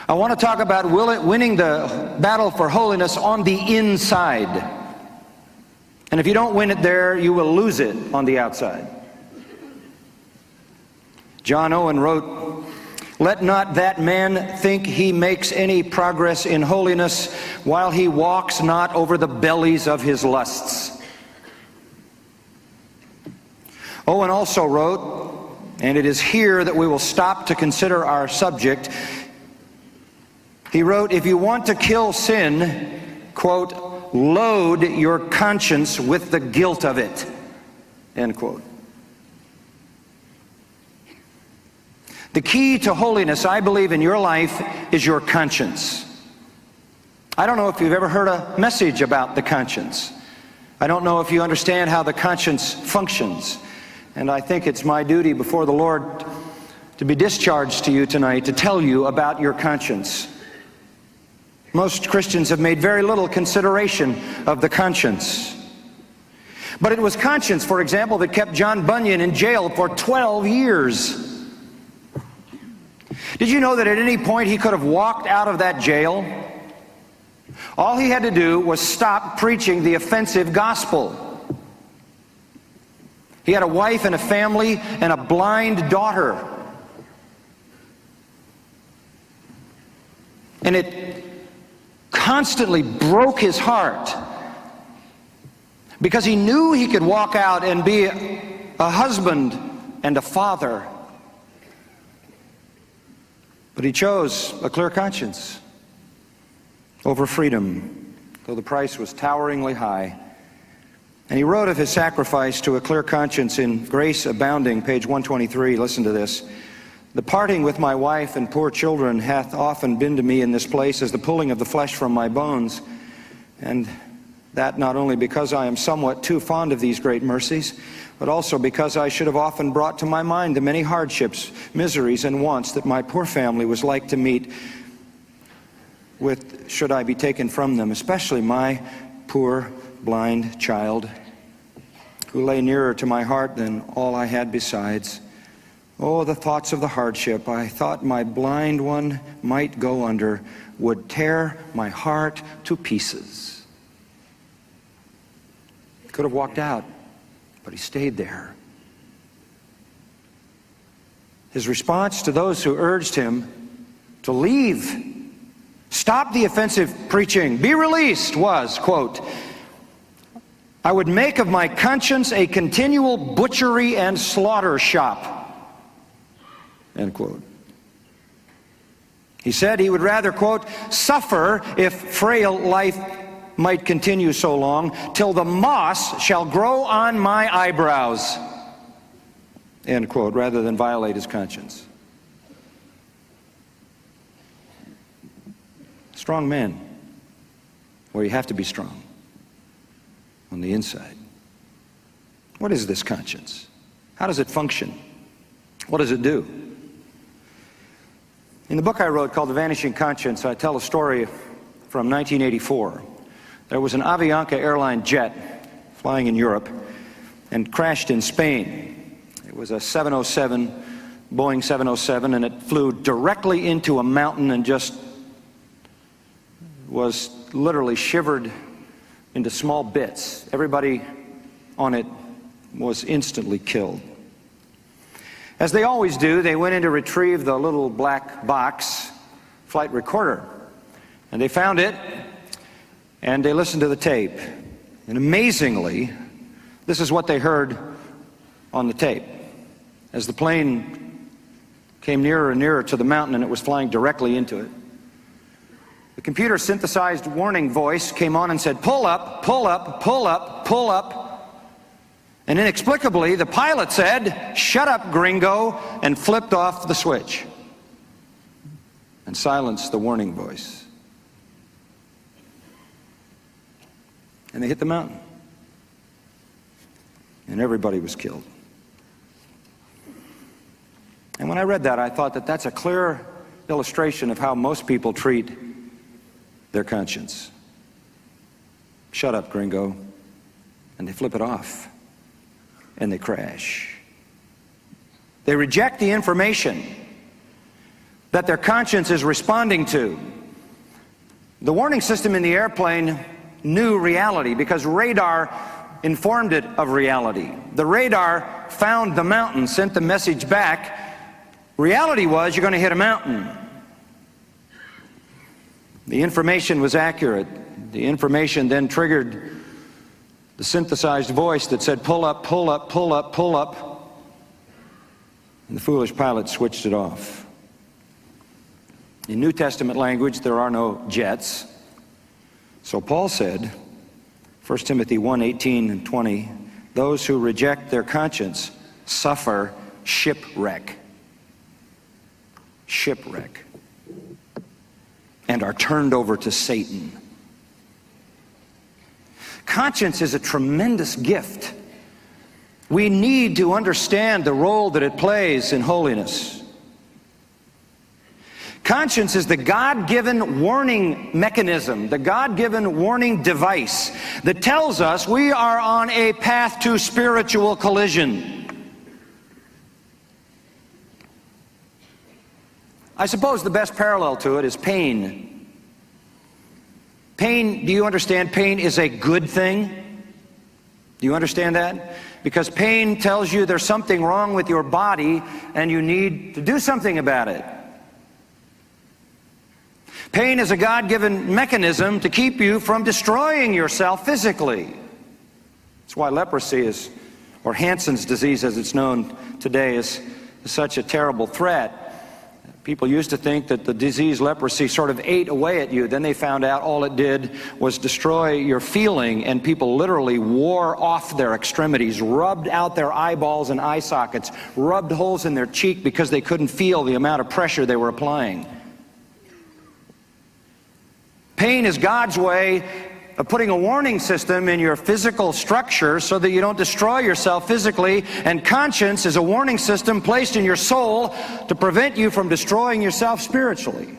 I want to talk about winning the battle for holiness on the inside. And if you don't win it there, you will lose it on the outside. John Owen wrote, "Let not that man think he makes any progress in holiness while he walks not over the bellies of his lusts." Owen also wrote, and it is here that we will stop to consider our subject. He wrote, "If you want to kill sin, quote, load your conscience with the guilt of it," end quote. The key to holiness, I believe, in your life is your conscience. I don't know if you've ever heard a message about the conscience. I don't know if you understand how the conscience functions. And I think it's my duty before the Lord to be discharged to you tonight to tell you about your conscience. Most Christians have made very little consideration of the conscience. But it was conscience, for example, that kept John Bunyan in jail for 12 years. Did you know that at any point he could have walked out of that jail? All he had to do was stop preaching the offensive gospel. He had a wife and a family and a blind daughter. And it constantly broke his heart because he knew he could walk out and be a husband and a father. But he chose a clear conscience over freedom, though the price was toweringly high. And he wrote of his sacrifice to a clear conscience in Grace Abounding, page 123. Listen to this. "The parting with my wife and poor children hath often been to me in this place as the pulling of the flesh from my bones, and that not only because I am somewhat too fond of these great mercies, but also because I should have often brought to my mind the many hardships, miseries, and wants that my poor family was like to meet with should I be taken from them, especially my poor blind child, who lay nearer to my heart than all I had besides. Oh, the thoughts of the hardship I thought my blind one might go under would tear my heart to pieces." He could have walked out, but he stayed there. His response to those who urged him to leave, stop the offensive preaching, be released, was, quote, "I would make of my conscience a continual butchery and slaughter shop," end quote. He said he would rather, quote, "suffer if frail life might continue so long, till the moss shall grow on my eyebrows," end quote, rather than violate his conscience. Strong men, well, you have to be strong on the inside. What is this conscience? How does it function? What does it do? In the book I wrote called The Vanishing Conscience, I tell a story from 1984. There was an Avianca airline jet flying in Europe and crashed in Spain. It was a 707, Boeing 707, and it flew directly into a mountain and just was literally shivered into small bits. Everybody on it was instantly killed. As they always do, they went in to retrieve the little black box flight recorder, and they found it, and they listened to the tape. And amazingly, this is what they heard on the tape. As the plane came nearer and nearer to the mountain and it was flying directly into it, the computer-synthesized warning voice came on and said, "Pull up, pull up, pull up, pull up." And inexplicably, the pilot said, "Shut up, gringo," and flipped off the switch and silenced the warning voice. And they hit the mountain. And everybody was killed. And when I read that, I thought that that's a clear illustration of how most people treat their conscience. "Shut up, gringo," and they flip it off, and they crash. They reject the information that their conscience is responding to. The warning system in the airplane knew reality because radar informed it of reality. The radar found the mountain, sent the message back. Reality was, you're going to hit a mountain. The information was accurate. The information then triggered the synthesized voice that said, pull up, pull up, pull up, pull up. And the foolish pilot switched it off. In New Testament language, there are no jets. So Paul said, 1 Timothy 1:18 and 20, those who reject their conscience suffer shipwreck. Shipwreck. And are turned over to Satan. Conscience is a tremendous gift. We need to understand the role that it plays in holiness. Conscience is the God-given warning mechanism, the God-given warning device that tells us we are on a path to spiritual collision. I suppose the best parallel to it is pain. Pain, do you understand? Pain is a good thing. Do you understand that? Because pain tells you there's something wrong with your body and you need to do something about it. Pain is a God-given mechanism to keep you from destroying yourself physically. That's why leprosy is, or Hansen's disease as it's known today, is such a terrible threat. People used to think that the disease leprosy sort of ate away at you. Then they found out all it did was destroy your feeling, and people literally wore off their extremities, rubbed out their eyeballs and eye sockets, rubbed holes in their cheek because they couldn't feel the amount of pressure they were applying. Pain is God's way of putting a warning system in your physical structure so that you don't destroy yourself physically, and conscience is a warning system placed in your soul to prevent you from destroying yourself spiritually.